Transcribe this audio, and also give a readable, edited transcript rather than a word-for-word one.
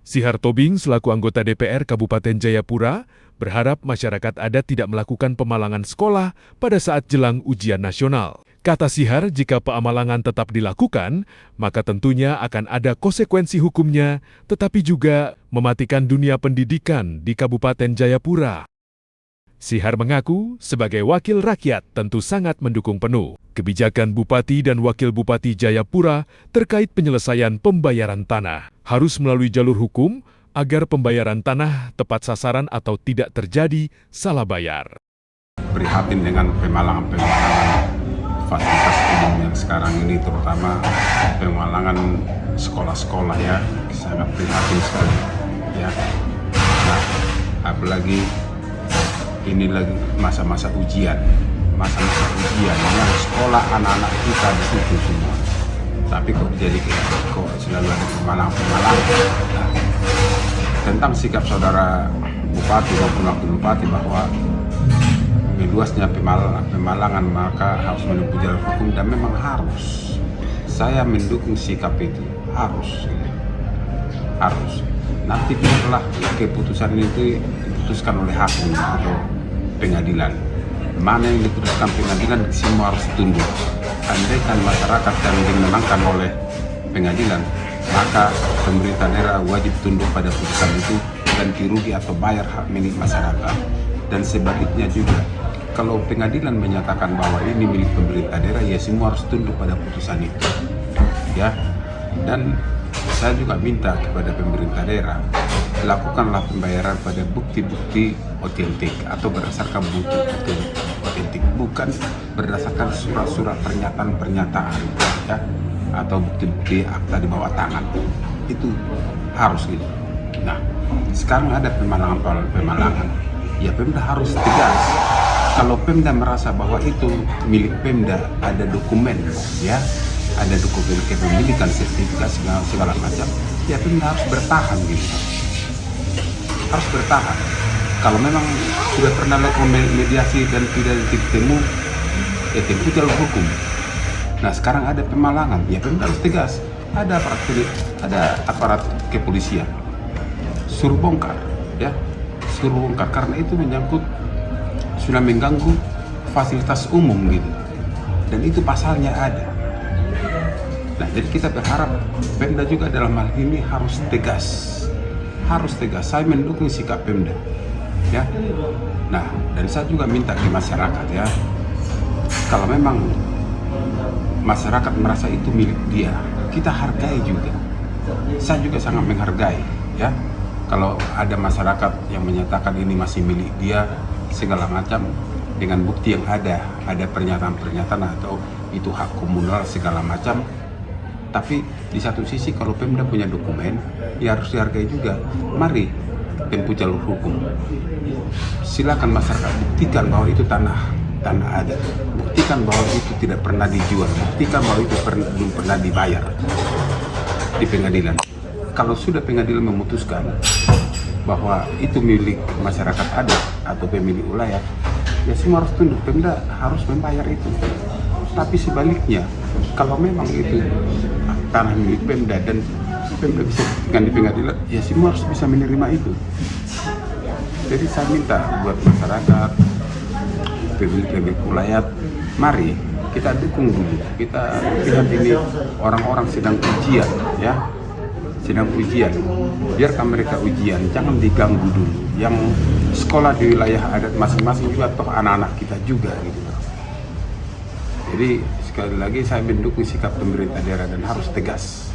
Sihar Tobing selaku anggota DPR Kabupaten Jayapura berharap masyarakat adat tidak melakukan pemalangan sekolah pada saat jelang ujian nasional. Kata Sihar, jika peamalangan tetap dilakukan, maka tentunya akan ada konsekuensi hukumnya, tetapi juga mematikan dunia pendidikan di Kabupaten Jayapura. Sihar mengaku, sebagai wakil rakyat tentu sangat mendukung penuh kebijakan Bupati dan Wakil Bupati Jayapura terkait penyelesaian pembayaran tanah. Harus melalui jalur hukum agar pembayaran tanah tepat sasaran atau tidak terjadi salah bayar. Prihatin dengan pemalangan-pemalangan fasilitas umum yang sekarang ini, terutama pemalangan sekolah-sekolah, ya, sangat prihatin sekali, ya. Nah, apalagi ini lagi masa-masa ujian, yang sekolah anak-anak kita di situ semua. Tapi kok jadi kok selalu ada pemalangan. Nah, tentang sikap saudara Bupati maupun Wakil Bupati bahwa meluasnya pemalangan maka harus menempuh jalur hukum, dan memang harus. Saya mendukung sikap itu, harus. Nanti biarlah keputusan itu diputuskan oleh hakim atau pengadilan. Mana yang diputuskan pengadilan, semua harus tunduk. Andaikan masyarakat yang dimenangkan oleh pengadilan, maka pemerintah daerah wajib tunduk pada putusan itu, ganti rugi atau bayar hak milik masyarakat. Dan sebaliknya juga, kalau pengadilan menyatakan bahwa ini milik pemerintah daerah, ya semua harus tunduk pada putusan itu, ya. Dan saya juga minta kepada pemerintah daerah, lakukanlah pembayaran pada bukti-bukti otentik atau berdasarkan bukti otentik, bukan berdasarkan surat-surat pernyataan, ya, atau bukti-bukti akta di bawah tangan. Itu harus gitu. Nah, sekarang ada pemalangan, ya Pemda harus tegas. Kalau Pemda merasa bahwa itu milik Pemda, ada dokumen, ya, ada dokumen kepemilikan, sertifikat segala macam, ya Pemda harus bertahan gitu. Harus bertahan. Kalau memang sudah pernah lakukan mediasi dan tidak ditemu, ya tentu jalur hukum. Nah, sekarang ada pemalangan, ya Pemda harus tegas. Ada aparat kepolisian, suruh bongkar, ya, karena itu menyangkut sudah mengganggu fasilitas umum gitu, dan itu pasalnya ada. Nah, jadi kita berharap Pemda juga dalam hal ini harus tegas. Saya mendukung sikap Pemda, ya. Nah, dan saya juga minta ke masyarakat, ya, kalau memang masyarakat merasa itu milik dia, kita hargai juga. Saya juga sangat menghargai, ya, kalau ada masyarakat yang menyatakan ini masih milik dia segala macam dengan bukti yang ada pernyataan atau itu hak komunal segala macam. Tapi di satu sisi kalau Pemda punya dokumen, ya harus dihargai juga. Mari tempuh jalur hukum. Silakan masyarakat buktikan bahwa itu tanah adat. Buktikan bahwa itu tidak pernah dijual. Buktikan bahwa itu belum pernah dibayar di pengadilan. Kalau sudah pengadilan memutuskan bahwa itu milik masyarakat adat atau pemilik wilayah, ya semua harus tunduk. Pemda harus membayar itu. Tapi sebaliknya, kalau memang itu tanah milik Pemda dan Pemda bisa buktikan di pengadilan, ya semua harus bisa menerima itu. Jadi saya minta buat masyarakat, pemilik wilayah, mari kita dukung dulu. Kita lihat ini orang-orang sedang ujian, ya, biarkan mereka ujian, jangan diganggu dulu. Yang sekolah di wilayah adat masing-masing juga toh anak-anak kita juga gitu. Jadi sekali lagi saya mendukung sikap pemerintah daerah dan harus tegas.